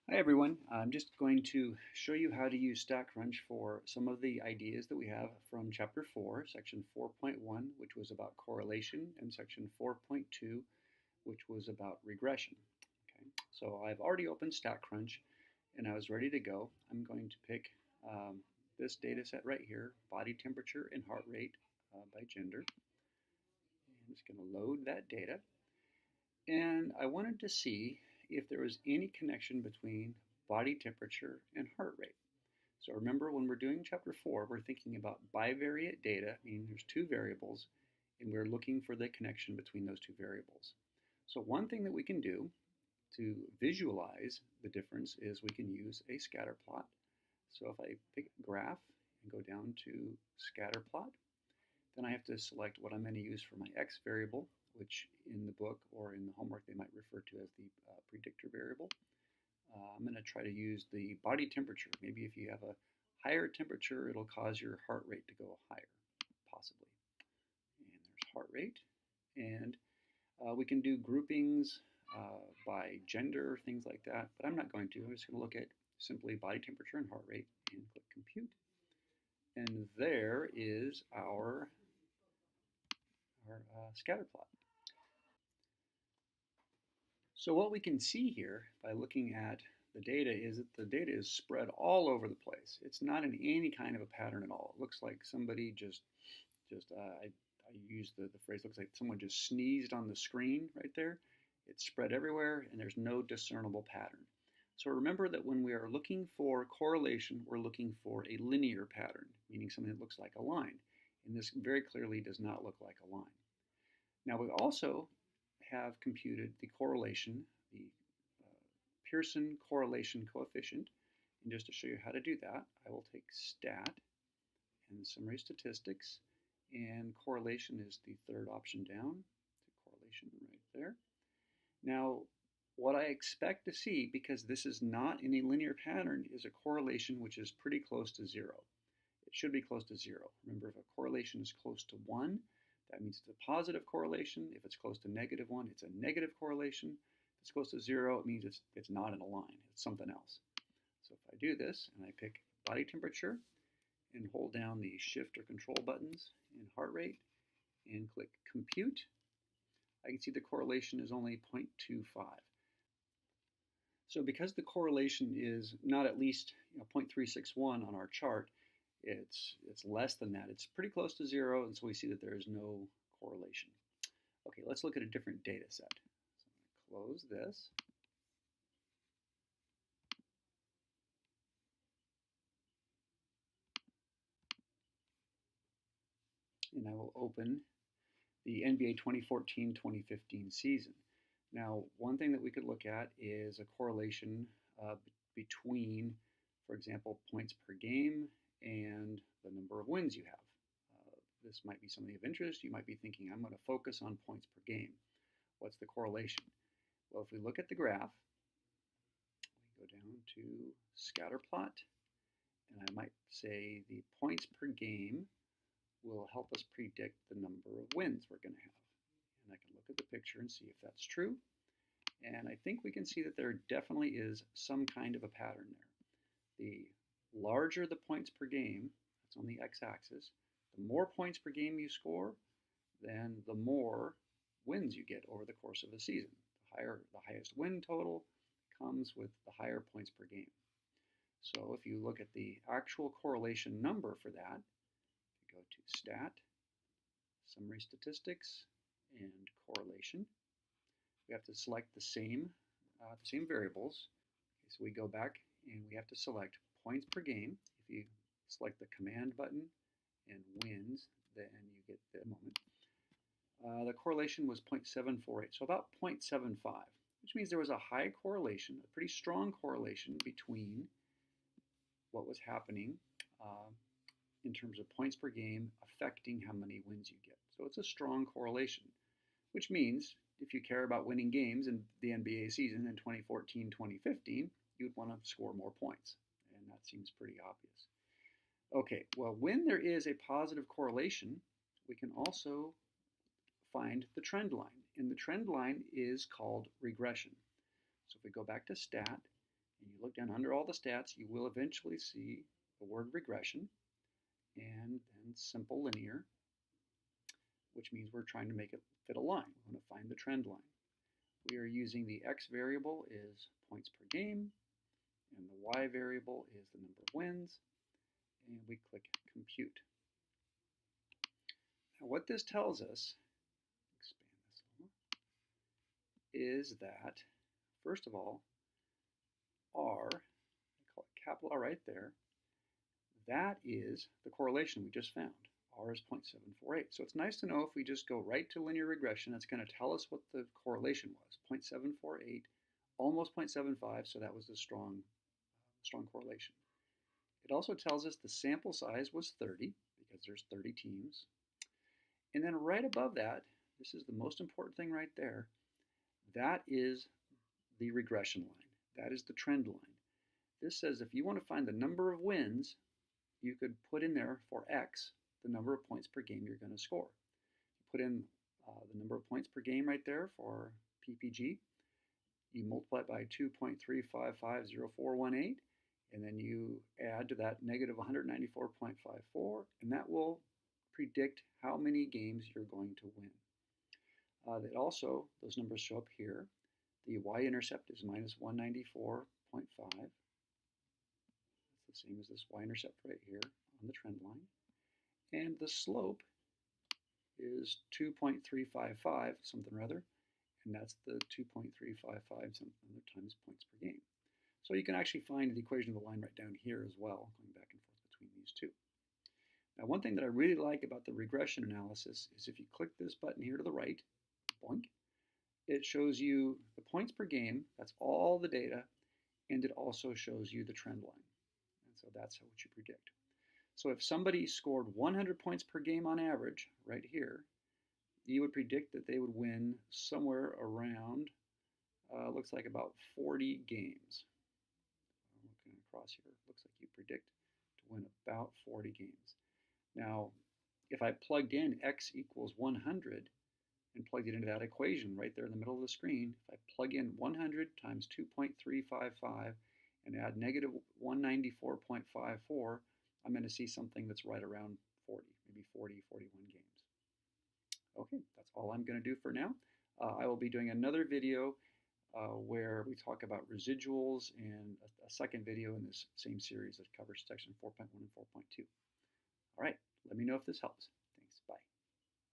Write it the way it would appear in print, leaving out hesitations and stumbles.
Hi everyone, I'm just going to show you how to use StatCrunch for some of the ideas that we have from Chapter 4, Section 4.1, which was about correlation, and Section 4.2, which was about regression. Okay, so I've already opened StatCrunch and I was ready to go. I'm going to pick this data set right here, body temperature and heart rate by gender. I'm just going to load that data. And I wanted to see if there was any connection between body temperature and heart rate. So remember, when we're doing chapter 4, we're thinking about bivariate data, meaning there's two variables, and we're looking for the connection between those two variables. So one thing that we can do to visualize the difference is we can use a scatter plot. So if I pick graph and go down to scatter plot, then I have to select what I'm going to use for my x variable, which in the book or in the homework they might refer to as the predictor variable. I'm going to try to use the body temperature. Maybe if you have a higher temperature, it'll cause your heart rate to go higher, possibly. And there's heart rate. And we can do groupings by gender, things like that, but I'm not going to. I'm just going to look at simply body temperature and heart rate and click compute. And there is our scatter plot. So what we can see here by looking at the data is that the data is spread all over the place. It's not in any kind of a pattern at all. It looks like somebody I use the phrase, looks like someone just sneezed on the screen right there. It's spread everywhere and there's no discernible pattern. So remember that when we are looking for correlation, we're looking for a linear pattern, meaning something that looks like a line. And this very clearly does not look like a line. Now we also have computed the correlation, the Pearson correlation coefficient. And just to show you how to do that, I will take stat and summary statistics, and correlation is the third option down. To correlation right there. Now, what I expect to see, because this is not in a linear pattern, is a correlation which is pretty close to 0. It should be close to 0. Remember, if a correlation is close to 1, that means it's a positive correlation. If it's close to -1, it's a negative correlation. If it's close to 0, it means it's not in a line. It's something else. So if I do this and I pick body temperature and hold down the shift or control buttons in heart rate and click compute, I can see the correlation is only 0.25. So because the correlation is not at least 0.361 on our chart, it's less than that. It's pretty close to 0, and so we see that there is no correlation. Okay, let's look at a different data set. So I'm going to close this. And I will open the NBA 2014-2015 season. Now, one thing that we could look at is a correlation between, for example, points per game and the number of wins you have. This might be something of interest. You might be thinking, I'm going to focus on points per game. What's the correlation? Well, if we look at the graph, we go down to scatter plot, and I might say the points per game will help us predict the number of wins we're going to have. And I can look at the picture and see if that's true. And I think we can see that there definitely is some kind of a pattern there. The larger the points per game, that's on the x-axis, the more points per game you score, then the more wins you get over the course of a season. The highest win total comes with the higher points per game. So if you look at the actual correlation number for that, go to stat, summary statistics, and correlation. We have to select the same variables. Okay, so we go back and we have to select points per game. If you select the command button and wins, then you get the moment. The correlation was 0.748, so about 0.75, which means there was a high correlation, a pretty strong correlation between what was happening in terms of points per game affecting how many wins you get. So it's a strong correlation, which means if you care about winning games in the NBA season in 2014-2015, you'd want to score more points, and that seems pretty obvious. Okay, well, when there is a positive correlation, we can also find the trend line, and the trend line is called regression. So if we go back to stat and you look down under all the stats, you will eventually see the word regression and then simple linear, which means we're trying to make it fit a line. We want to find the trend line. We are using the x variable is points per game, and the y variable is the number of wins, and we click compute. Now what this tells us, expand this a little, is that, first of all, R, I call it capital R right there, that is the correlation we just found. R is 0.748. So it's nice to know if we just go right to linear regression, it's going to tell us what the correlation was, 0.748, almost 0.75, so that was a strong correlation. It also tells us the sample size was 30, because there's 30 teams. And then right above that, this is the most important thing right there, that is the regression line. That is the trend line. This says if you want to find the number of wins, you could put in there for X the number of points per game you're going to score. Put in the number of points per game right there for PPG. You multiply it by 2.3550418, and then you add to that negative 194.54, and that will predict how many games you're going to win. That also, those numbers show up here. The y-intercept is minus 194.5. It's the same as this y-intercept right here on the trend line. And the slope is 2.355 something or other, and that's the 2.355 something other times points per game. So you can actually find the equation of the line right down here as well, going back and forth between these two. Now one thing that I really like about the regression analysis is if you click this button here to the right, boink, it shows you the points per game, that's all the data, and it also shows you the trend line. And so that's what you predict. So if somebody scored 100 points per game on average, right here, you would predict that they would win somewhere around, looks like about 40 games. I'm looking across here, looks like you predict to win about 40 games. Now, if I plugged in x equals 100 and plugged it into that equation right there in the middle of the screen, if I plug in 100 times 2.355 and add negative 194.54, I'm going to see something that's right around 40, maybe 40, 41 games. Okay, that's all I'm going to do for now. I will be doing another video where we talk about residuals, and a second video in this same series that covers section 4.1 and 4.2. All right, let me know if this helps.